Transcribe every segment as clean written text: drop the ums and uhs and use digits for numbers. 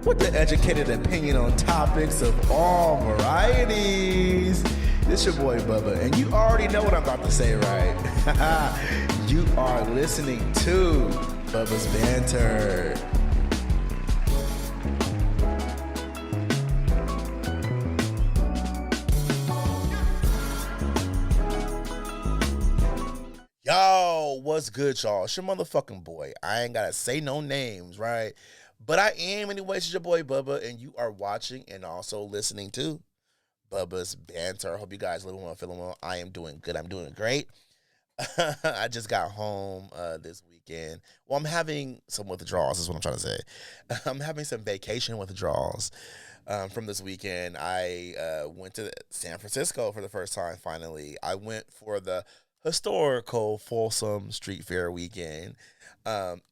with the educated opinion on topics of all varieties. This your boy Bubba, and you already know what I'm about to say, right? You are listening to Bubba's Banter. Yo, what's good, y'all? It's your motherfucking boy. I ain't gotta say no names, right? But I am anyways. It's your boy Bubba, and you are watching and also listening to Bubba's Banter. I hope you guys living well, feeling well. I am doing good. I'm doing great. I just got home this weekend. Well, I'm having some withdrawals, is what I'm trying to say. I'm having some vacation withdrawals from this weekend. I went to San Francisco for the first time, finally. I went for the historical Folsom Street Fair weekend.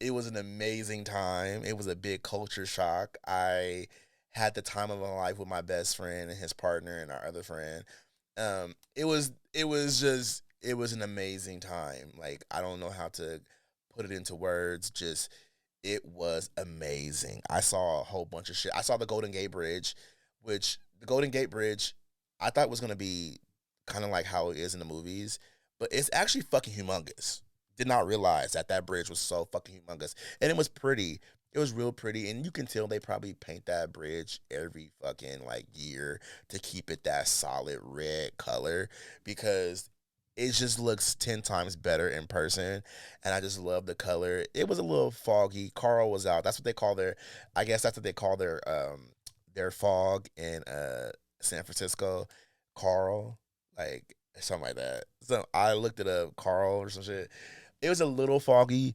It was an amazing time. It was a big culture shock. I had the time of my life with my best friend and his partner and our other friend. It was an amazing time. Like, I don't know how to put it into words. Just, it was amazing. I saw a whole bunch of shit. I saw the Golden Gate Bridge, which the Golden Gate Bridge I thought was gonna be kind of like how it is in the movies. But it's actually fucking humongous. Did not realize that bridge was so fucking humongous. And it was pretty. It was real pretty. And you can tell they probably paint that bridge every fucking year to keep it that solid red color, because it just looks 10 times better in person. And I just love the color. It was a little foggy. Carl was out. That's what they call their fog in San Francisco. Carl. Something like that. So I looked it up, Carl or some shit. It was a little foggy,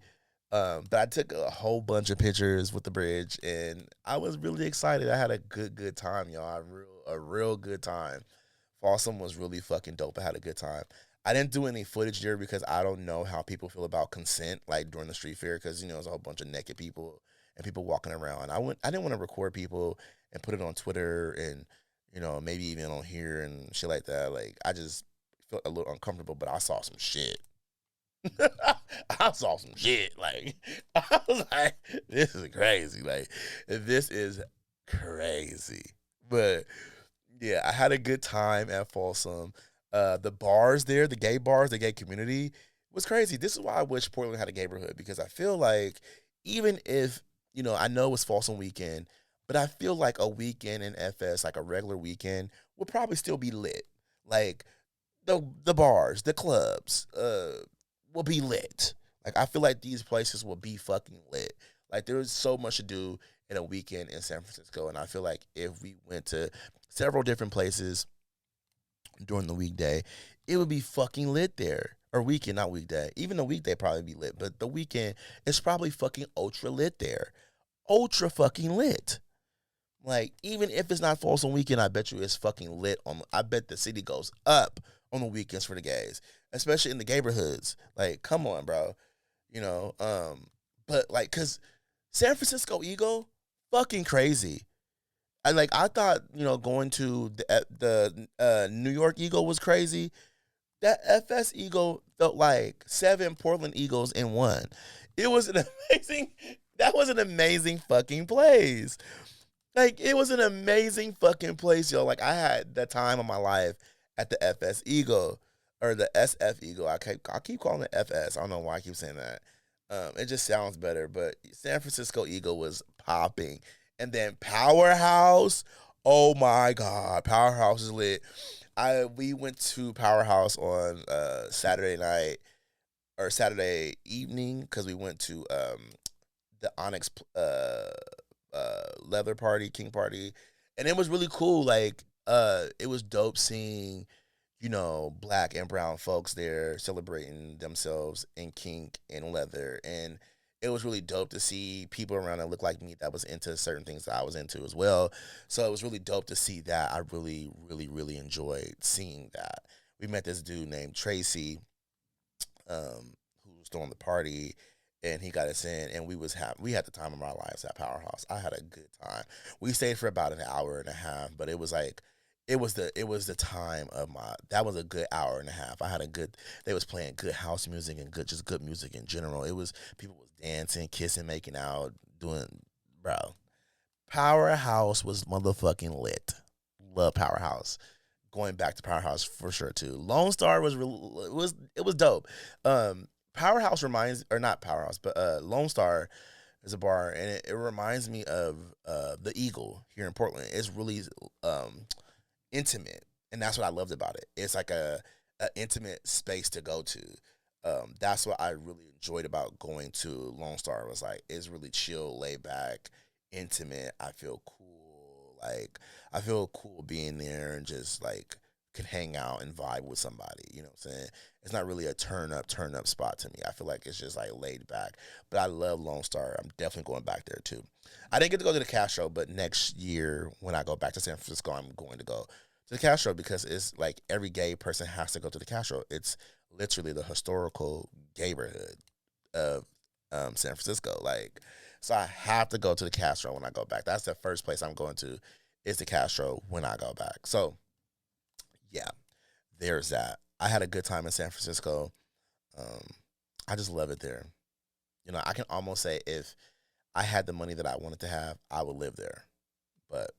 but I took a whole bunch of pictures with the bridge, and I was really excited. I had a good time, y'all. A real good time. Folsom was really fucking dope. I had a good time. I didn't do any footage there because I don't know how people feel about consent, during the street fair, because there's a whole bunch of naked people and people walking around. I didn't want to record people and put it on Twitter and maybe even on here and shit like that. I just felt a little uncomfortable, but I saw some shit. I saw some shit. I was like, this is crazy. This is crazy. But yeah, I had a good time at Folsom. The bars there, the gay bars, the gay community was crazy. This is why I wish Portland had a neighborhood, because I feel like even if, I know it's Folsom weekend, but I feel like a weekend in FS, a regular weekend, would probably still be lit. The bars, the clubs, will be lit. I feel like these places will be fucking lit. There's so much to do in a weekend in San Francisco, and I feel like if we went to several different places during the weekday, it would be fucking lit there. Or weekend, not weekday. Even the weekday probably be lit, but the weekend is probably fucking ultra lit there. Ultra fucking lit. Even if it's not Folsom weekend, I bet you it's fucking lit. I bet the city goes up on the weekends for the gays, especially in the neighborhoods. Come on, bro. But cause San Francisco Eagle, fucking crazy. I thought, going to the New York Eagle was crazy. That FS Eagle felt like 7 Portland Eagles in one. It was that was an amazing fucking place. It was an amazing fucking place, yo. I had the time of my life at the FS Eagle, or the SF Eagle. I keep calling it FS. I don't know why I keep saying that. It just sounds better. But San Francisco Eagle was popping. And then Powerhouse, oh my God, Powerhouse is lit. We went to Powerhouse on Saturday night, or Saturday evening, because we went to the Onyx leather party, king party, and it was really cool. It was dope seeing, black and brown folks there celebrating themselves in kink and leather, and it was really dope to see people around that looked like me that was into certain things that I was into as well. So it was really dope to see that. I really, really, really enjoyed seeing that. We met this dude named Tracy, who was throwing the party, and he got us in, and we had the time of our lives at Powerhouse. I had a good time. We stayed for about an hour and a half, but it was the time of that was a good hour and a half. They was playing good house music and good music in general. People was dancing, kissing, making out, doing, bro. Powerhouse was motherfucking lit. Love Powerhouse. Going back to Powerhouse for sure too. Lone Star was it was dope. Powerhouse reminds, or not Powerhouse, but Lone Star is a bar, and it reminds me of the Eagle here in Portland. It's really intimate, and that's what I loved about it. It's like a intimate space to go to. That's what I really enjoyed about going to Lone Star. Was like, it's really chill, laid back, intimate. I feel cool. Like, I feel cool being there and just like can hang out and vibe with somebody. You know what I'm saying? It's not really a turn up spot to me. I feel like it's just like laid back. But I love Lone Star. I'm definitely going back there too. I didn't get to go to the Castro, but next year when I go back to San Francisco, I'm going to go to the Castro because it's like every gay person has to go to the Castro. It's literally the historical neighborhood of San Francisco. Like, so I have to go to the Castro when I go back. That's the first place I'm going to, is the Castro when I go back. So yeah, there's that. I had a good time in San Francisco. I just love it there. You know, I can almost say if I had the money that I wanted to have, I would live there. But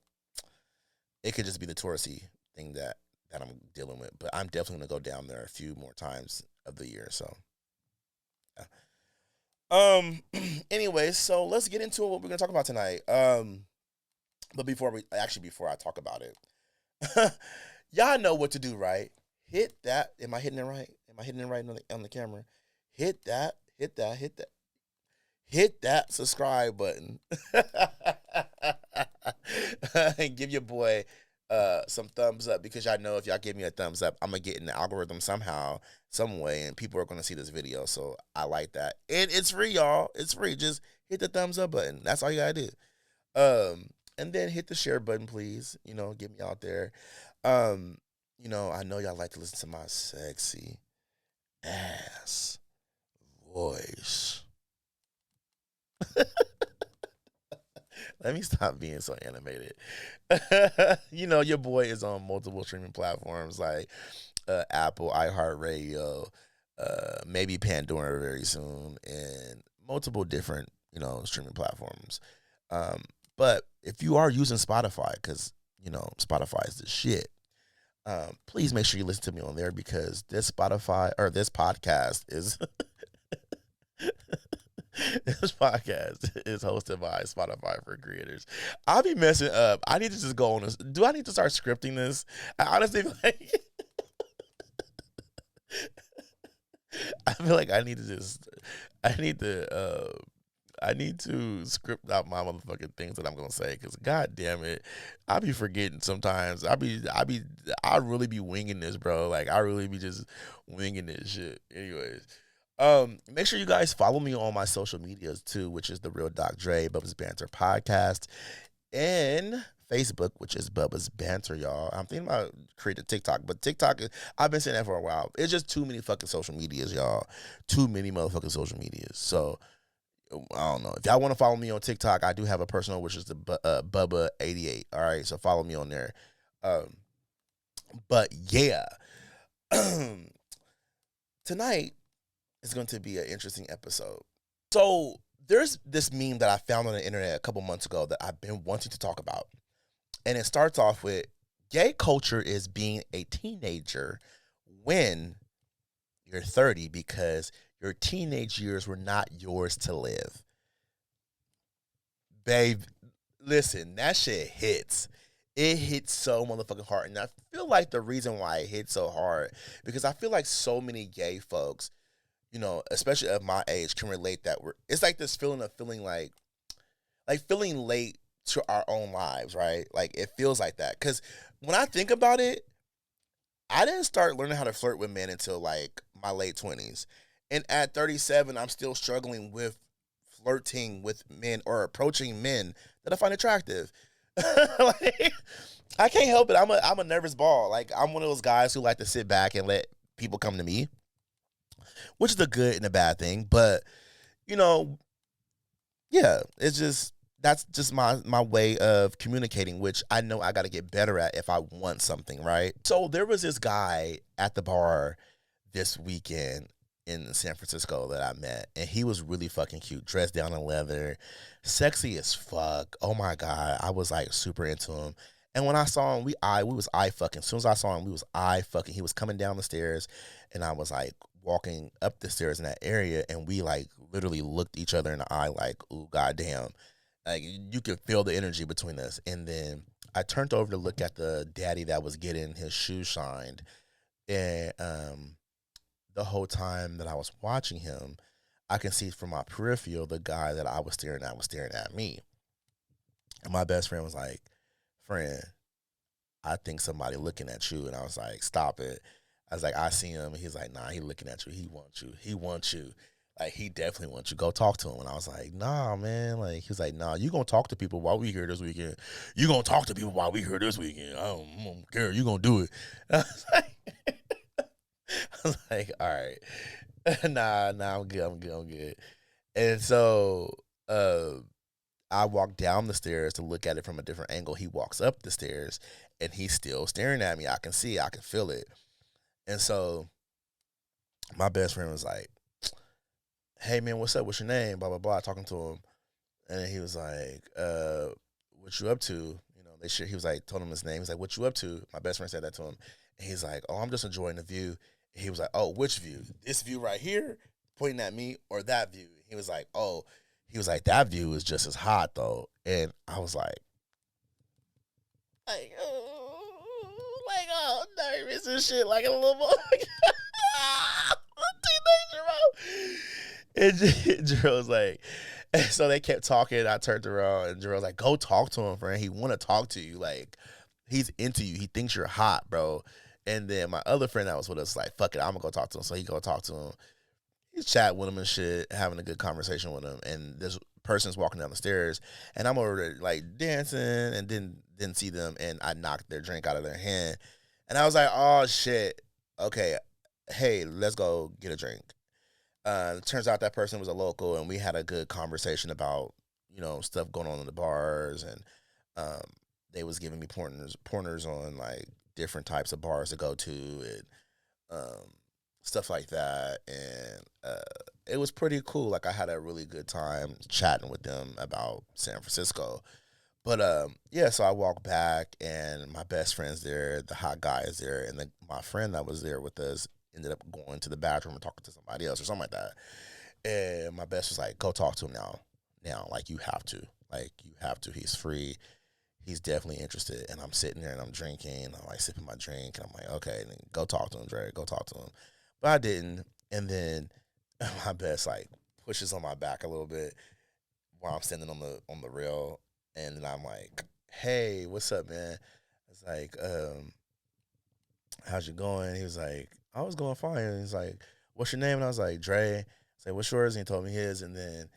it could just be the touristy thing that I'm dealing with. But I'm definitely gonna go down there a few more times of the year. So yeah. Anyways, so let's get into what we're gonna talk about tonight. But before I talk about it, y'all know what to do, right? Hit that. Am I hitting it right? Am I hitting it right on the camera? Hit that subscribe button. And give your boy some thumbs up, because y'all know if y'all give me a thumbs up, I'm gonna get in the algorithm somehow, some way, and people are gonna see this video. So I like that. And it's free, y'all. It's free. Just hit the thumbs up button. That's all you gotta do. And then hit the share button, please. You know, get me out there. You know, I know y'all like to listen to my sexy ass voice. Let me stop being so animated. You know, your boy is on multiple streaming platforms like Apple, iHeartRadio, maybe Pandora very soon, and multiple different, you know, streaming platforms. But if you are using Spotify, because, you know, Spotify is the shit, please make sure you listen to me on there, because this podcast is this podcast is hosted by Spotify for Creators. I'll be messing up. I need to just go on this. Do I need to start scripting this? I honestly feel like I feel like I need to script out my motherfucking things that I'm gonna say, because god damn it, I be forgetting sometimes. I really be winging this, bro. Like, I really be just winging this shit. Anyways, make sure you guys follow me on my social medias too, which is the Real Doc Dre, Bubba's Banter Podcast, and Facebook, which is Bubba's Banter, y'all. I'm thinking about creating TikTok, but TikTok, I've been saying that for a while. It's just too many fucking social medias, y'all. Too many motherfucking social medias. So I don't know. If y'all want to follow me on TikTok, I do have a personal, which is the Bubba88. All right, so follow me on there. But yeah, tonight is going to be an interesting episode. So there's this meme that I found on the internet a couple months ago that I've been wanting to talk about, and it starts off with, gay culture is being a teenager when you're 30 because your teenage years were not yours to live. Babe, listen, that shit hits. It hits so motherfucking hard. And I feel like the reason why it hits so hard, because I feel like so many gay folks, you know, especially of my age, can relate that it's like this feeling of feeling like feeling late to our own lives, right? Like, it feels like that. Because when I think about it, I didn't start learning how to flirt with men until like my late 20s. And at 37, I'm still struggling with flirting with men or approaching men that I find attractive. Like, I can't help it. I'm a nervous ball. Like, I'm one of those guys who like to sit back and let people come to me, which is a good and a bad thing. But, you know, yeah, that's just my way of communicating, which I know I got to get better at if I want something, right? So there was this guy at the bar this weekend, in San Francisco that I met, and he was really fucking cute, dressed down in leather, sexy as fuck. Oh my god, I was like super into him. And when I saw him, we was eye fucking. As soon as I saw him, we was eye fucking. He was coming down the stairs, and I was like walking up the stairs in that area, and we like literally looked each other in the eye, like, ooh, goddamn. Like you could feel the energy between us. And then I turned over to look at the daddy that was getting his shoes shined, and the whole time that I was watching him, I can see from my peripheral the guy that I was staring at was staring at me. And my best friend was like, "Friend, I think somebody looking at you." And I was like, "Stop it." I was like, "I see him." And he's like, "Nah, he looking at you. He wants you. He wants you. Like, he definitely wants you. Go talk to him." And I was like, "Nah, man." Like, he was like, "Nah, you gonna talk to people while we here this weekend. You gonna talk to people while we here this weekend. I don't care. You gonna do it." And I was like, "All right." Nah, I'm good. And so I walked down the stairs to look at it from a different angle. He walks up the stairs and he's still staring at me. I can see, I can feel it. And so my best friend was like, "Hey man, what's up? What's your name?" Blah blah blah. Talking to him, and he was like, "What you up to?" You know, he was like, told him his name. He's like, "What you up to?" My best friend said that to him, and he's like, "Oh, I'm just enjoying the view." And he was like, "Oh, which view? This view right here, pointing at me, or that view?" He was like, "Oh," he was like, "That view is just as hot though." And I was oh, nervous and shit, like a little boy. A teenager, bro. And Jerome was like, and so they kept talking. And I turned around and Jerome was like, "Go talk to him, friend. He want to talk to you. Like, he's into you. He thinks you're hot, bro." And then my other friend that was with us was like, "Fuck it, I'm gonna go talk to him." So he go talk to him. He's chatting with him and shit, having a good conversation with him. And this person's walking down the stairs, and I'm over there like dancing, and didn't see them, and I knocked their drink out of their hand, and I was like, "Oh shit, okay, hey, let's go get a drink." Turns out that person was a local, and we had a good conversation about stuff going on in the bars, and um, they was giving me pointers on like different types of bars to go to, and um, stuff like that, and it was pretty cool. Like I had a really good time chatting with them about San Francisco. But yeah, so I walked back, and my best friend's there, the hot guy is there, and my friend that was there with us ended up going to the bathroom and talking to somebody else or something like that. And my best was like, "Go talk to him now, like you have to, He's free, he's definitely interested." And I'm sitting there and I'm drinking, I'm like sipping my drink, and I'm like, "Okay, then go talk to him, Dre, go talk to him." But I didn't, and then my best like pushes on my back a little bit while I'm standing on the rail, and then I'm like, "Hey, what's up, man?" It's like, "How's it going?" He was like, "I was going fine." And he's like, "What's your name?" And I was like, "Dre." I said, "What's yours?" And he told me his, and then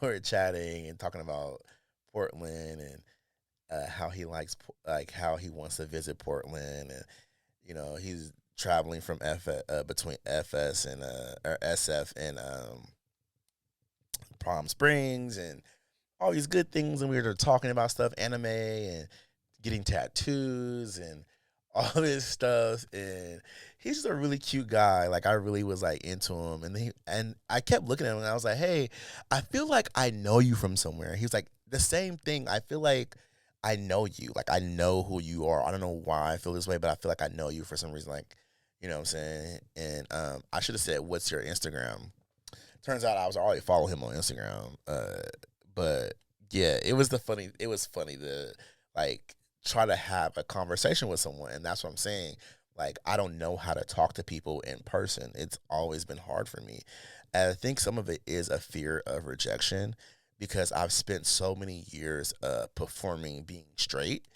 we were chatting and talking about Portland, and how he likes, like how he wants to visit Portland, and he's traveling from between FS and or SF and Palm Springs, and all these good things. And we were talking about stuff, anime and getting tattoos and all this stuff. And he's just a really cute guy. Like I really was like into him. And I kept looking at him and I was like, "Hey, I feel like I know you from somewhere." He was like, "The same thing. I feel like I know you. Like I know who you are. I don't know why I feel this way, but I feel like I know you for some reason." Like, you know what I'm saying? And I should have said, "What's your Instagram?" Turns out I was already following him on Instagram. But yeah, it was funny to like try to have a conversation with someone, and that's what I'm saying. Like I don't know how to talk to people in person. It's always been hard for me. And I think some of it is a fear of rejection because I've spent so many years performing being straight.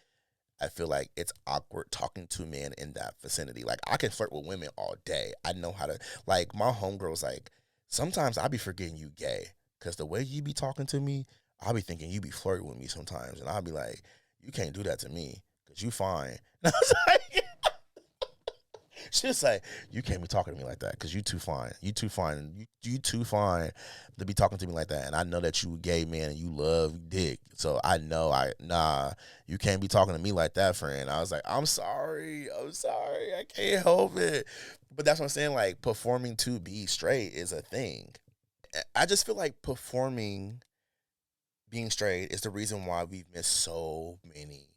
I feel like it's awkward talking to men in that vicinity. Like I can flirt with women all day. I know how to, like my homegirl's like, "Sometimes I be forgetting you gay. Cause the way you be talking to me, I'll be thinking you be flirting with me sometimes." And I'll be like, "You can't do that to me. Cause you fine." And I was like, She's like, you can't be talking to me like that because you too fine. You too fine. You too fine to be talking to me like that. And I know that you a gay man and you love dick. So I know you can't be talking to me like that, friend. I was like, I'm sorry. I can't help it. But that's what I'm saying. Like, performing to be straight is a thing. I just feel like performing being straight is the reason why we've missed so many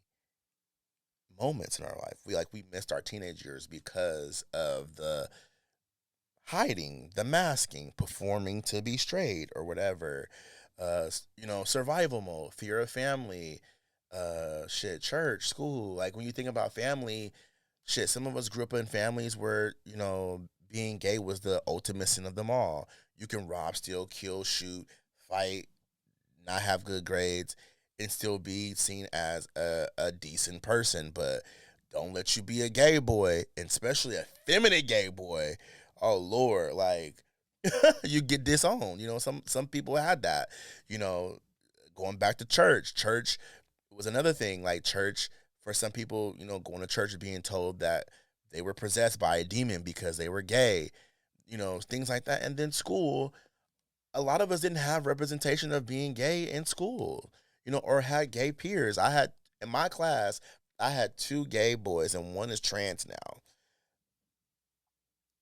moments in our life. We missed our teenage years because of the hiding, the masking, performing to be straight or whatever. Survival mode, fear of family, church, school. Like when you think about family, some of us grew up in families where, being gay was the ultimate sin of them all. You can rob, steal, kill, shoot, fight, not have good grades, and still be seen as a decent person. But don't let you be a gay boy, and especially a feminine gay boy. Oh Lord, like you get disowned. Some people had that. Going back to church. Church was another thing. Like church, for some people, going to church being told that they were possessed by a demon because they were gay. Things like that. And then school, a lot of us didn't have representation of being gay in school, or had gay peers. In my class, I had 2 gay boys and one is trans now.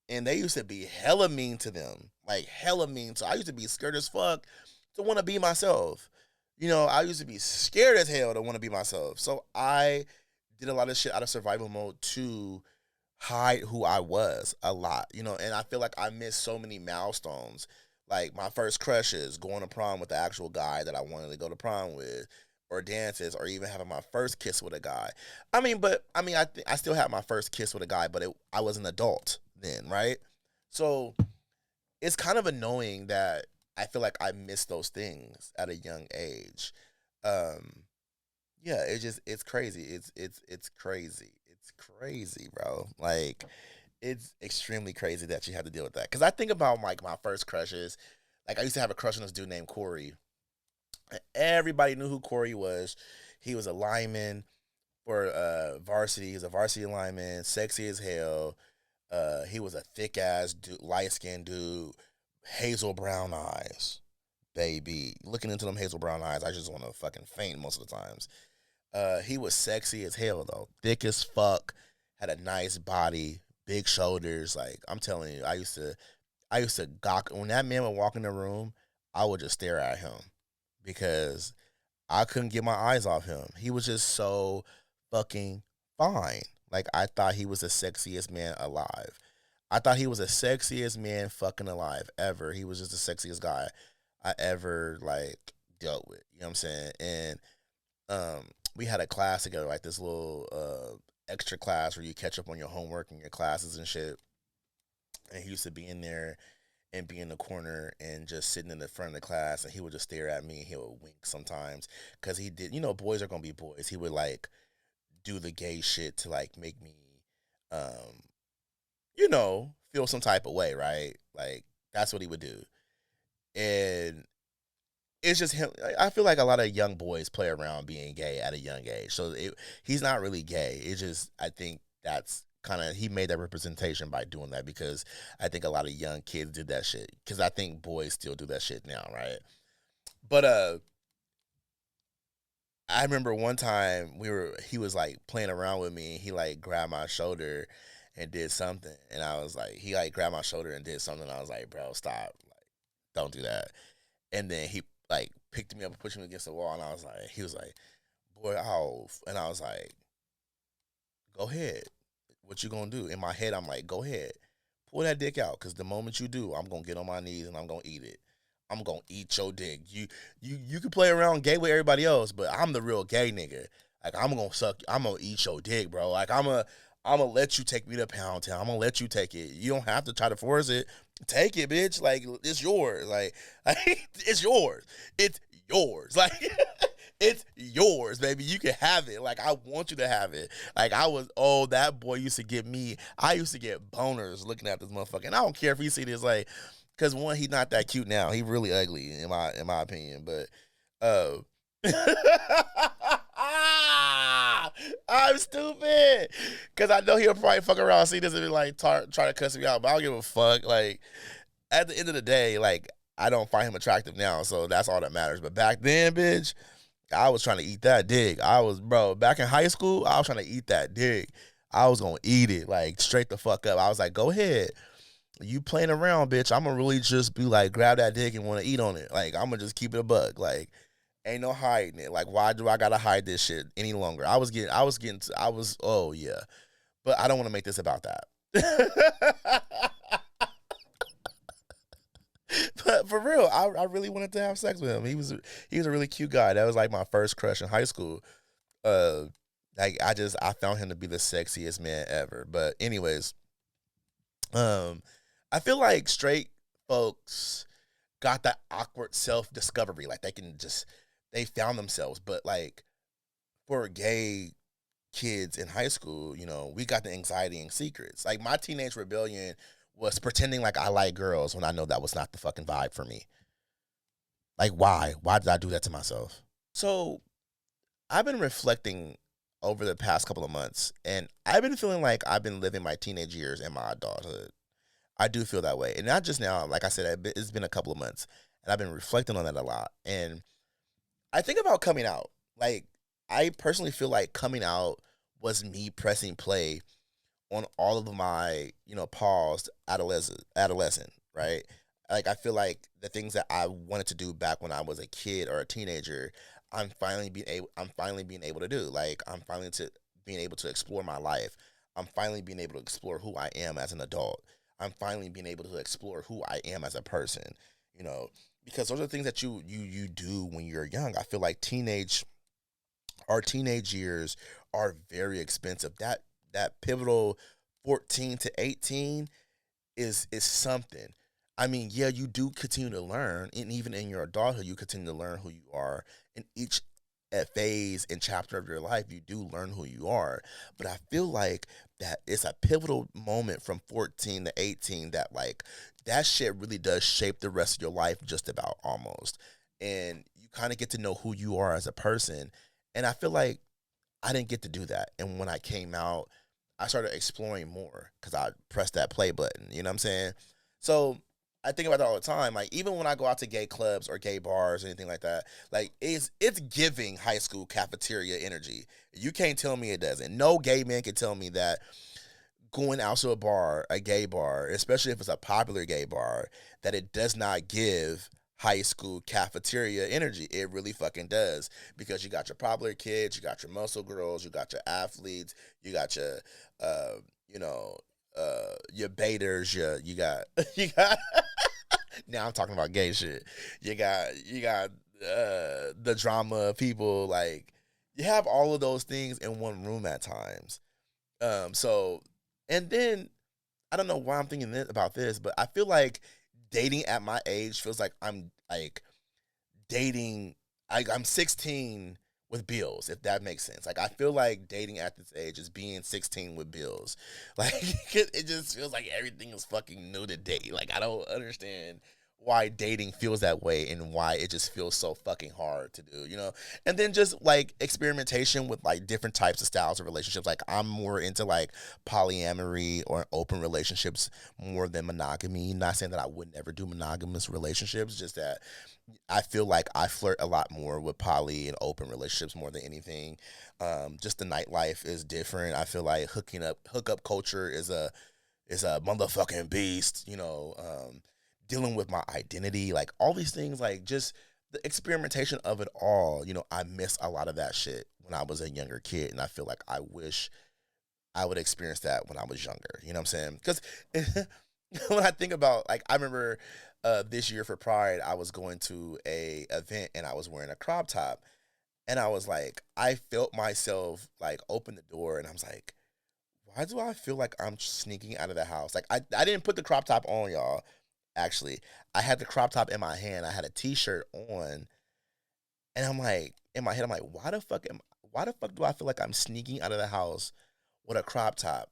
And they used to be hella mean to them, like hella mean. So I used to be scared as fuck to want to be myself. I used to be scared as hell to want to be myself. So I did a lot of shit out of survival mode to hide who I was a lot, and I feel like I missed so many milestones, like my first crushes, going to prom with the actual guy that I wanted to go to prom with, or dances, or even having my first kiss with a guy. I still had my first kiss with a guy, but I was an adult then, right? So it's kind of annoying that I feel like I missed those things at a young age. Yeah, it's crazy. It's crazy. It's crazy, bro. Like, it's extremely crazy that you have to deal with that. Because I think about like my first crushes. Like I used to have a crush on this dude named Corey. And everybody knew who Corey was. He was a lineman for varsity. He was a varsity lineman, sexy as hell. He was a thick ass dude, light skinned dude, hazel brown eyes. Baby, looking into them hazel brown eyes, I just want to fucking faint most of the times. He was sexy as hell though, thick as fuck, had a nice body, big shoulders. Like I'm telling you, I used to gawk when that man would walk in the room. I would just stare at him because I couldn't get my eyes off him. He was just so fucking fine. Like I thought he was the sexiest man alive. I thought he was the sexiest man fucking alive ever. He was just the sexiest guy I ever like dealt with. You know what I'm saying? And we had a class together, like this little extra class where you catch up on your homework and your classes and shit. And he used to be in there and be in the corner and just sitting in the front of the class, and he would just stare at me and he would wink sometimes because he did. Boys are gonna be boys. He would like do the gay shit to like make me, feel some type of way, right? Like that's what he would do, and it's just him. I feel like a lot of young boys play around being gay at a young age, so he's not really gay. It's just I think that's kind of he made that representation by doing that because I think a lot of young kids did that shit because I think boys still do that shit now, right? But I remember one time he was like playing around with me and he like grabbed my shoulder and did something, and I was like he like grabbed my shoulder and did something. And I was like, bro, stop, like don't do that. And then he like picked me up and pushed me against the wall, and he was like, boy, ow. And I was like, go ahead. What you gonna do? In my head, I'm like, go ahead. Pull that dick out, because the moment you do, I'm gonna get on my knees and I'm gonna eat it. I'm gonna eat your dick. You can play around gay with everybody else, but I'm the real gay nigga. Like I'm gonna eat your dick, bro. Like I'm gonna let you take me to Pound Town. I'm gonna let you take it. You don't have to try to force it. Take it, bitch. Like it's yours. Like it's yours. It's yours. Like it's yours, baby. You can have it. Like I want you to have it. Like that boy used to get me. I used to get boners looking at this motherfucker. And I don't care if you see this, like, because one, he's not that cute now. He really ugly in my opinion. But I'm stupid. Cause I know he'll probably fuck around, see this and be like try to cuss me out, but I don't give a fuck. Like at the end of the day, like I don't find him attractive now, so that's all that matters. But back then, bitch, I was trying to eat that dick. Back in high school, I was trying to eat that dick. I was gonna eat it like straight the fuck up. I was like, go ahead. You playing around, bitch. I'm gonna really just be like, grab that dick and want to eat on it. Like, I'm gonna just keep it a bug. Like, ain't no hiding it. Like, why do I gotta hide this shit any longer? Oh yeah. But I don't want to make this about that. But for real, I really wanted to have sex with him. He was a really cute guy. That was like my first crush in high school. Uh, like I found him to be the sexiest man ever. But anyways, um, I feel like straight folks got that awkward self discovery. Like they found themselves. But like for gay kids in high school, we got the anxiety and secrets. Like my teenage rebellion was pretending like I like girls when I know that was not the fucking vibe for me. Like why? Why did I do that to myself? So I've been reflecting over the past couple of months, and I've been feeling like I've been living my teenage years in my adulthood. I do feel that way. And not just now, like I said, it's been a couple of months, and I've been reflecting on that a lot. And I think about coming out. Like, I personally feel like coming out was me pressing play on all of my, paused adolescent, right? Like, I feel like the things that I wanted to do back when I was a kid or a teenager, I'm finally being able to do. Like, being able to explore my life. I'm finally being able to explore who I am as an adult. I'm finally being able to explore who I am as a person, you know, because those are things that you do when you're young. I feel like our teenage years are very expensive. That pivotal 14 to 18 is something. I mean, yeah, you do continue to learn, and even in your adulthood, you continue to learn who you are. In each phase and chapter of your life, you do learn who you are. But I feel like that it's a pivotal moment from 14 to 18 that like that shit really does shape the rest of your life, just about almost. And you kind of get to know who you are as a person. And I feel like I didn't get to do that. And when I came out, I started exploring more because I pressed that play button. You know what I'm saying? So I think about that all the time. Like even when I go out to gay clubs or gay bars or anything like that, like it's giving high school cafeteria energy. You can't tell me it doesn't. No gay man can tell me that going out to a gay bar, especially if it's a popular gay bar, that it does not give high school cafeteria energy. It really fucking does, because you got your popular kids, you got your muscle girls, you got your athletes, you got your uh you know your baiters, you got you got now I'm talking about gay shit. You got the drama people, like you have all of those things in one room at times. So and then I don't know why I'm thinking about this, but I feel like dating at my age feels like I'm like dating. I'm 16 with bills, if that makes sense. Like I feel like dating at this age is being 16 with bills. Like it just feels like everything is fucking new to date. Like I don't understand why dating feels that way and why it just feels so fucking hard to do, you know? And then just like experimentation with like different types of styles of relationships. Like I'm more into like polyamory or open relationships more than monogamy. Not saying that I would never do monogamous relationships, just that I feel like I flirt a lot more with poly and open relationships more than anything. Just the nightlife is different. I feel like hookup culture is a motherfucking beast, you know. Dealing with my identity, like all these things, like just the experimentation of it all, you know, I miss a lot of that shit when I was a younger kid. And I feel like I wish I would experience that when I was younger. You know what I'm saying? Because when I think about, like, I remember this year for Pride, I was going to a event and I was wearing a crop top. And I was like, I felt myself like open the door and I was like, why do I feel like I'm sneaking out of the house? Like I didn't put the crop top on, y'all. Actually, I had the crop top in my hand. I had a t-shirt on, and I'm like, in my head, I'm like, why the fuck do I feel like I'm sneaking out of the house with a crop top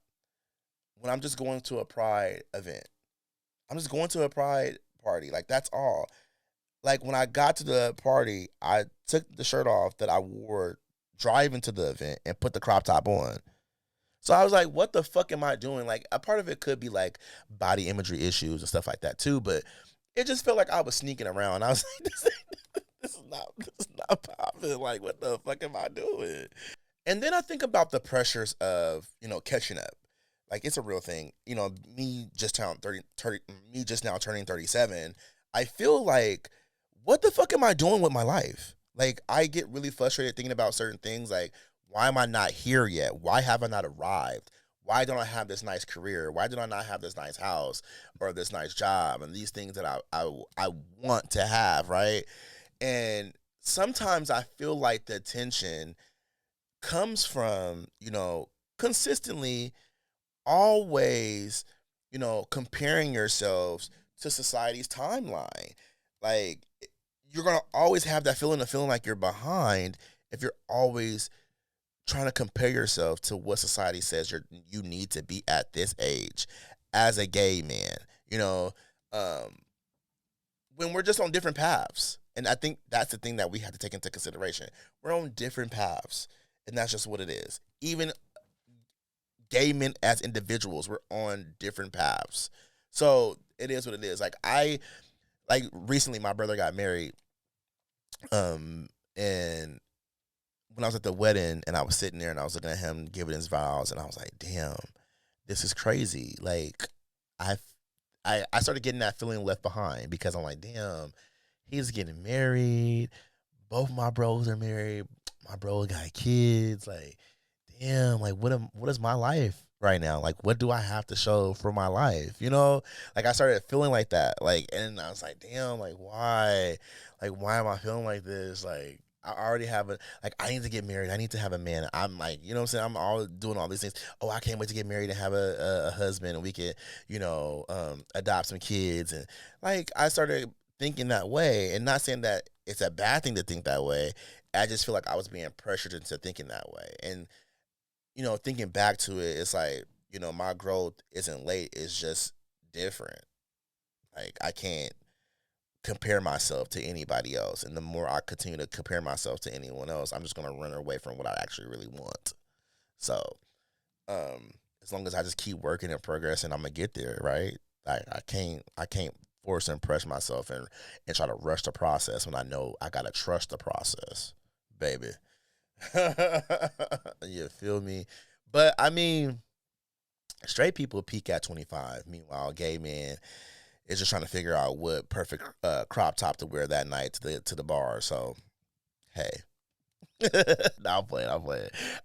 when I'm just going to a pride event? I'm just going to a pride party. Like that's all. Like when I got to the party, I took the shirt off that I wore drive into the event and put the crop top on. So I was like, what the fuck am I doing? Like, a part of it could be like body imagery issues and stuff like that too, but it just felt like I was sneaking around. I was like, this is not popping. Like, what the fuck am I doing? And then I think about the pressures of, catching up. Like, it's a real thing. Me just now turning 37, I feel like, what the fuck am I doing with my life? Like, I get really frustrated thinking about certain things. Like, why am I not here yet? Why have I not arrived? Why don't I have this nice career? Why do I not have this nice house or this nice job and these things that I want to have, right? And sometimes I feel like the tension comes from, consistently always, comparing yourselves to society's timeline. Like, you're going to always have that feeling of feeling like you're behind if you're always trying to compare yourself to what society says you need to be at this age as a gay man, when we're just on different paths. And I think that's the thing that we have to take into consideration. We're on different paths, and that's just what it is. Even gay men as individuals, we're on different paths. So it is what it is. Like, recently my brother got married, and when I was at the wedding and I was sitting there and I was looking at him giving his vows, and I was like, damn, this is crazy. Like, I started getting that feeling left behind, because I'm like, damn, he's getting married. Both my bros are married. My bro got kids. Like, damn, like, what is my life right now? Like, what do I have to show for my life? Like, I started feeling like that. Like, and I was like, damn, like, why? Like, why am I feeling like this? Like, I already have I need to get married. I need to have a man. I'm like, you know what I'm saying? I'm all doing all these things. Oh, I can't wait to get married and have a husband, and we can, adopt some kids. And like, I started thinking that way, and not saying that it's a bad thing to think that way. I just feel like I was being pressured into thinking that way. And, thinking back to it, it's like, my growth isn't late. It's just different. Like, I can't compare myself to anybody else. And the more I continue to compare myself to anyone else, I'm just going to run away from what I actually really want. So, as long as I just keep working and progressing, I'm going to get there, right? I can't force and impress myself and try to rush the process when I know I got to trust the process, baby. You feel me? But I mean, straight people peak at 25. Meanwhile, gay men is just trying to figure out what perfect crop top to wear that night to the bar. So, hey. No, I'm playing.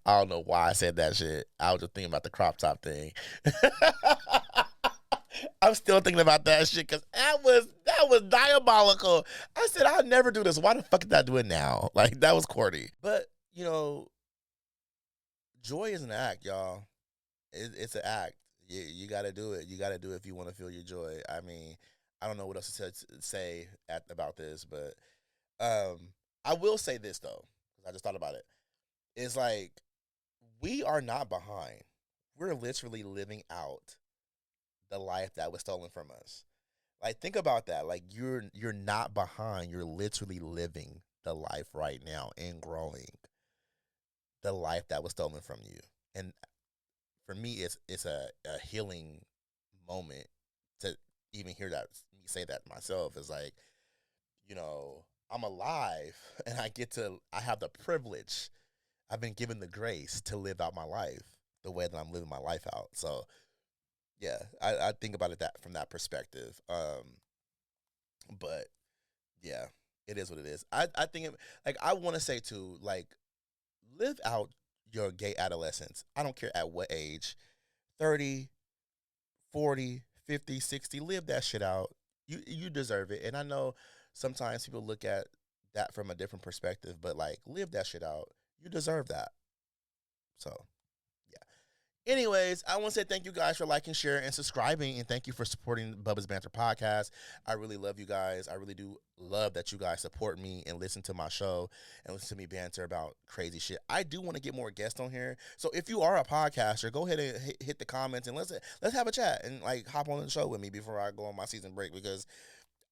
I don't know why I said that shit. I was just thinking about the crop top thing. I'm still thinking about that shit because that was diabolical. I said I'll never do this. Why the fuck did I do it now? Like, that was corny. But, joy is an act, y'all. It's an act. You got to do it. You got to do it if you want to feel your joy. I mean, I don't know what else to say about this, but I will say this, though, because I just thought about it. It's like, we are not behind. We're literally living out the life that was stolen from us. Like, think about that. Like, you're not behind. You're literally living the life right now and growing the life that was stolen from you. And for me, it's a healing moment to even hear that, me say that myself. Is like, I'm alive and I have the privilege. I've been given the grace to live out my life the way that I'm living my life out. So, yeah, I think about it from that perspective. But yeah, it is what it is. I think I want to say too, like, live out your gay adolescence. I don't care at what age, 30, 40, 50, 60, live that shit out. You deserve it. And I know sometimes people look at that from a different perspective, but like, live that shit out. You deserve that. So, yeah. Anyways, I want to say thank you guys for liking, sharing, and subscribing, and thank you for supporting Bubba's Banter podcast. I really love you guys. I really do love that you guys support me and listen to my show and listen to me banter about crazy shit. I do want to get more guests on here, so if you are a podcaster, go ahead and hit the comments and let's have a chat and like hop on the show with me before I go on my season break, because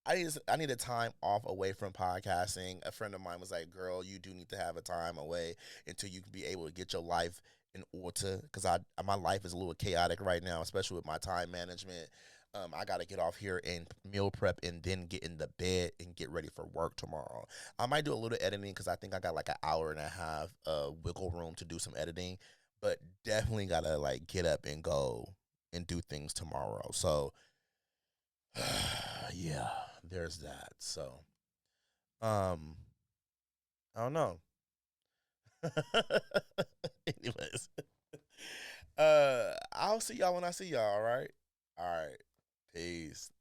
I need a time off away from podcasting. A friend of mine was like, "Girl, you do need to have a time away until you can be able to get your life in order." Because my life is a little chaotic right now, especially with my time management. I got to get off here and meal prep and then get in the bed and get ready for work tomorrow. I might do a little editing because I think I got like an hour and a half wiggle room to do some editing, but definitely gotta like get up and go and do things tomorrow. So yeah, there's that. So um I don't know. Anyways. I'll see y'all when I see y'all, all right? All right. Peace.